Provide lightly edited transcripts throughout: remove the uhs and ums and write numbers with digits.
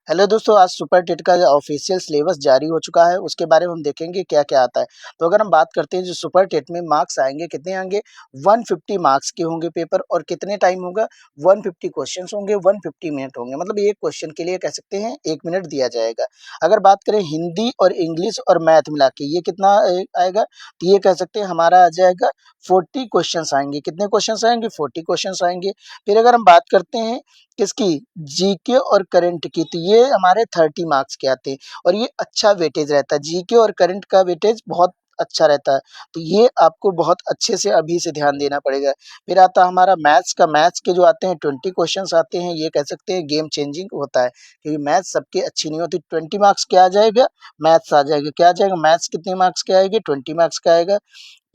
Hello दोस्तों, आज super TET का ऑफिशियल सिलेबस जारी हो चुका है। उसके बारे में हम देखेंगे क्या-क्या आता है। तो अगर हम बात करते हैं जो सुपर टेट में मार्क्स आएँगे, कितने आएँगे? 150 मार्क्स के होंगे पेपर और कितने टाइम होगा? 150 क्वेश्चंस होंगे, 150 मिनट होंगे। मतलब एक क्वेश्चन के लिए कह सकते हैं 1 मिनट दिया जाएगा। अगर बात करें हिंदी और इंग्लिश और मैथ मिला के ये कितना आएगा? तो ये कह सकते हैं हमारा आ जाएगा 40 क्वेश्चंस आएँगे। कितने क्वेश्चंस आएँगे? 40 क्वेश्चंस आएँगे। फिर अगर हम बात करते हैं किसकी? जीके और करंट की, तो ये हमारे 30 मार्क्स के आते हैं और ये अच्छा वेटेज रहता है। जीके और करंट का वेटेज बहुत अच्छा रहता है, तो ये आपको बहुत अच्छे से अभी से ध्यान देना पड़ेगा। फिर आता है हमारा मैथ्स का, मैथ्स के जो आते हैं 20 क्वेश्चंस आते हैं, ये कह सकते हैं गेम चेंजिंग होता है, क्योंकि मैथ्स सबकी अच्छी नहीं होती। 20 मार्क्स क्या आ जाएगा? मैथ्स आ जाएगा। क्या आ जाएगा? मैथ्स कितने मार्क्स के आएगी? 20 मार्क्स का आएगा।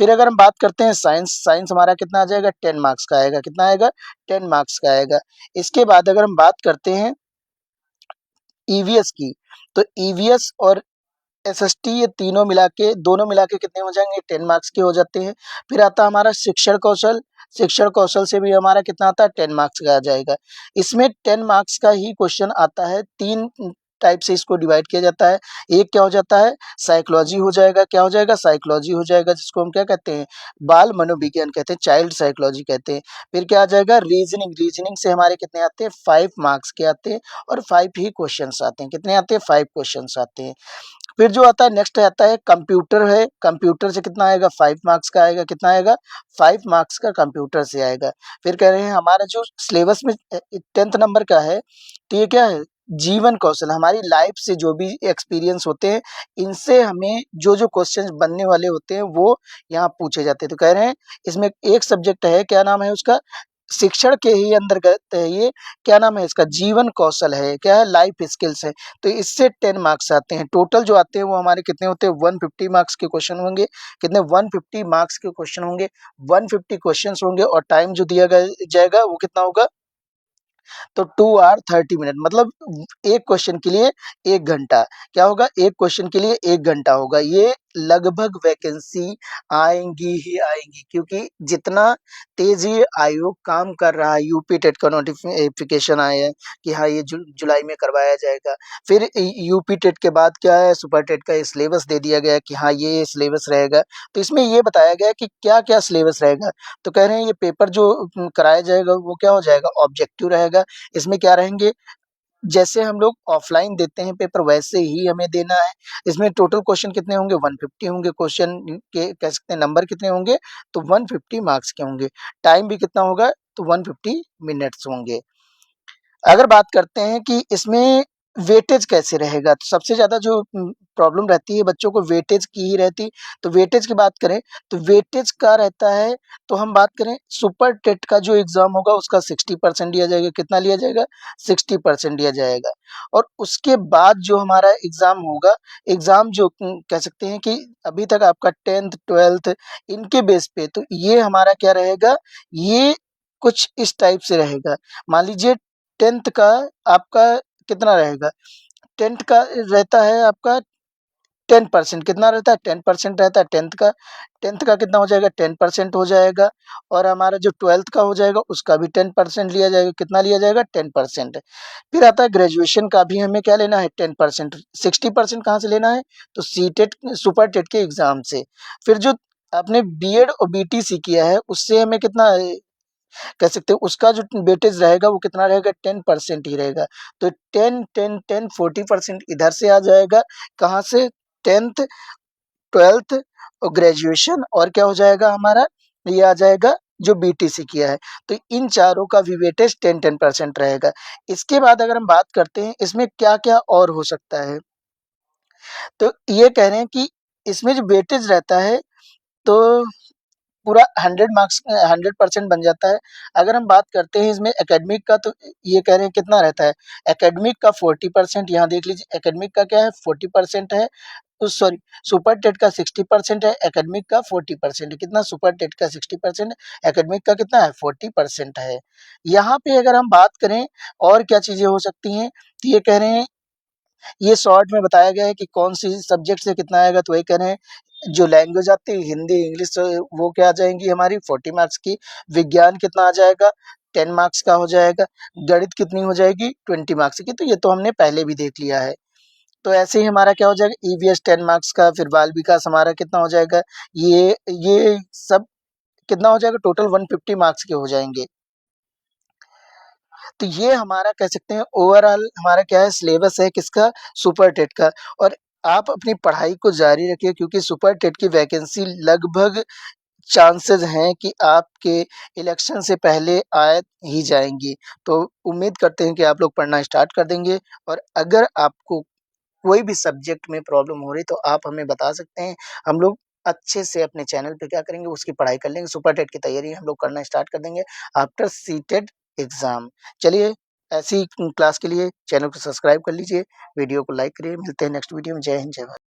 फिर अगर हम बात करते हैं साइंस, साइंस हमारा कितना आ जाएगा? 10 मार्क्स का आएगा। कितना आएगा? 10 मार्क्स का आएगा। इसके बाद अगर हम बात करते हैं ईवीएस की, तो ईवीएस और एसएसटी ये तीनों मिला के दोनों मिला के कितने हो जाएँगे? 10 मार्क्स के हो जाते हैं। फिर आता है हमारा शिक्षण कौशल से भी हमारा कितना आता है? 10 मार्क्स का आ जाएगा। इसमें 10 मार्क्स का ही क्वेश्चन आता है, 3 टाइप से इसको डिवाइड किया जाता है। एक क्या हो जाता है? साइकोलॉजी हो जाएगा, क्या हो जाएगा? साइकोलॉजी हो जाएगा, जिसको हम क्या कहते हैं? बाल मनोविज्ञान कहते हैं, चाइल्ड साइकोलॉजी कहते हैं। फिर क्या आ जाएगा? रीज़निंग, रीज़निंग से हमारे कितने आते हैं? 5 मार्क्स के आते हैं और 5 ही क्वेश्चन्स आते हैं। कितने आते हैं? 5 क्वेश्चन्स आते हैं। फिर जो आता है नेक्स्ट आता है कंप्यूटर है, कंप्यूटर से कितना आएगा? 5 मार्क्स का आएगा। कितना आएगा? 5 मार्क्स का कंप्यूटर से आएगा। फिर कह रहे हैं हमारा जो सिलेबस में 10th नंबर का है, तो ये क्या है? जीवन कौशल, हमारी लाइफ से जो भी एक्सपीरियंस होते हैं, इनसे हमें जो-जो क्वेश्चंस बनने वाले होते हैं, वो यहाँ पूछे जाते हैं। तो कह रहे हैं इसमें एक सब्जेक्ट है, क्या नाम है उसका? शिक्षण के ही अंतर्गत है ये, क्या नाम है इसका? जीवन कौशल है, क्या है? लाइफ स्किल्स है। तो इससे 10 मार्क्स आते हैं। टोटल जो आते हैं वो हमारे कितने होते हैं? 150 मार्क्स के क्वेश्चन होंगे। कितने? 150 मार्क्स के क्वेश्चन होंगे, 150 क्वेश्चंस होंगे और टाइम जो दिया गया जाएगा वो कितना होगा? तो 2 आवर 30 मिनट, मतलब एक क्वेश्चन के लिए 1 घंटा। क्या होगा? एक क्वेश्चन के लिए 1 घंटा होगा। ये लगभग वैकेंसी आएँगी ही आएँगी, क्योंकि जितना तेज़ ये आयोग काम कर रहा है, यूपी टेट का नोटिफ़िकेशन आए हैं कि हाँ, ये जुलाई में करवाया जाएगा। फिर यूपी टेट के बाद क्या है? सुपर टेट का ये सिलेबस दे दिया गया है कि हाँ, ये सिलेबस रहेगा। तो इसमें ये बताया गया है कि क्या-क्या सिलेबस रहेगा। तो कह रहे हैं ये पेपर जो कराया जाएगा वो क्या हो जाएगा? ऑब्जेक्टिव रहेगा। इसमें क्या रहेंगे? जैसे हम लोग ऑफ़लाइन देते हैं पेपर वैसे ही हमें देना है। इसमें टोटल क्वेश्चन कितने होंगे? 150 होंगे क्वेश्चन के, कह सकते हैं नंबर कितने होंगे? तो 150 मार्क्स के होंगे। टाइम भी कितना होगा? तो 150 मिनट्स होंगे। अगर बात करते हैं कि इसमें वेटेज कैसे रहेगा, तो सबसे ज़्यादा जो प्रॉब्लम रहती है बच्चों को वेटेज की ही रहती। तो वेटेज की बात करें, तो वेटेज का रहता है, तो हम बात करें सुपर टेट का जो एग्ज़ाम होगा उसका 60% लिया जाएगा। कितना लिया जाएगा? 60% लिया जाएगा। और उसके बाद जो हमारा एग्ज़ाम होगा, एग्ज़ाम जो कह सकते हैं कि अभी तक आपका 10th 12th इनके बेस पे, तो ये हमारा क्या रहेगा? ये कुछ इस टाइप से रहेगा। मान लीजिए 10th का आपका कितना रहेगा? 10th का रहता है आपका 10%, कितना रहता है? 10% रहता है 10th का। 10th का कितना हो जाएगा? 10% हो जाएगा और हमारा जो 12th का हो जाएगा उसका भी 10% लिया जाएगा। कितना लिया जाएगा? 10%। फिर आता है ग्रेजुएशन का भी हमें क्या लेना है? 10%। 60% कहाँ से लेना है? तो सीटेट सुपर टेट के एग्ज़ाम से। फिर जो आपने बीएड और बीटीसी किया है उससे हमें कितना कह सकते हैं उसका जो वेटेज रहेगा वो कितना रहेगा? 10% ही रहेगा। तो 10, 10, 10 40% इधर से आ जाएगा। कहाँ से? 10th, 12th और ग्रेजुएशन, और क्या हो जाएगा हमारा? ये आ जाएगा जो बीटीसी किया है। तो इन चारों का भी वेटेज 10-10% रहेगा। इसके बाद अगर हम बात करते हैं इसमें क्या-क्या और हो सकता है? तो ये कह रहे हैं कि इसमें जो वेटेज रहता है, तो पूरा 100 मार्क्स 100% बन जाता है। अगर हम बात करते हैं इसमें एकेडमिक का, तो ये कह रहे हैं कितना रहता है? एकेडमिक का 40%, यहाँ देख लीजिए एकेडमिक का क्या है? 40% है। सॉरी, सुपर टेट का 60% है, एकेडमिक का 40% है। कितना? सुपर टेट का 60%, एकेडमिक का कितना है? 40% है। यहाँ पे अगर हम बात करें और क्या चीज़ें हो सकती हैं, तो ये कह रहे हैं, ये शॉर्ट में बताया गया है कि कौन-सी सब्जेक्ट से कितना आएगा, तो वही कह रहे हैं जो लैंग्वेज आती है हिंदी, इंग्लिश, वो क्या आ जाएँगी हमारी 40 मार्क्स की। विज्ञान कितना आ जाएगा? 10 मार्क्स का हो जाएगा, गणित कितनी हो जाएगी 20 मार्क्स की, तो ये तो हमने पहले भी देख लिया है। तो ऐसे ही हमारा क्या हो जाएगा ईवीएस 10 मार्क्स का, फिर बाल विकास हमारा कितना हो जाएगा, ये सब कितना हो जाएगा टोटल 150 मार्क्स के हो जाएँगे। तो ये हमारा कह सकते हैं ओवरऑल हमारा क्या है सिलेबस है किसका सुपर टेट का। और आप अपनी पढ़ाई को जारी रखिए क्योंकि सुपर टेट की वैकेंसी लगभग चांसेस हैं कि आपके इलेक्शन से पहले आ ही जाएँगी। तो उम्मीद करते हैं कि आप लोग पढ़ना स्टार्ट कर देंगे और अगर आपको कोई भी सब्जेक्ट में प्रॉब्लम हो रही तो आप हमें बता सकते हैं। हम लोग अच्छे से अपने चैनल पे क्या करेंगे उसकी पढ़ाई कर लेंगे, सुपर टेट की तैयारी हम लोग करना स्टार्ट कर देंगे आफ्टर सीटेट एग्ज़ाम। चलिए ऐसी क्लास के लिए चैनल को सब्सक्राइब कर लीजिए, वीडियो को लाइक करिए, मिलते हैं नेक्स्ट वीडियो में। जय हिंद, जय भारत।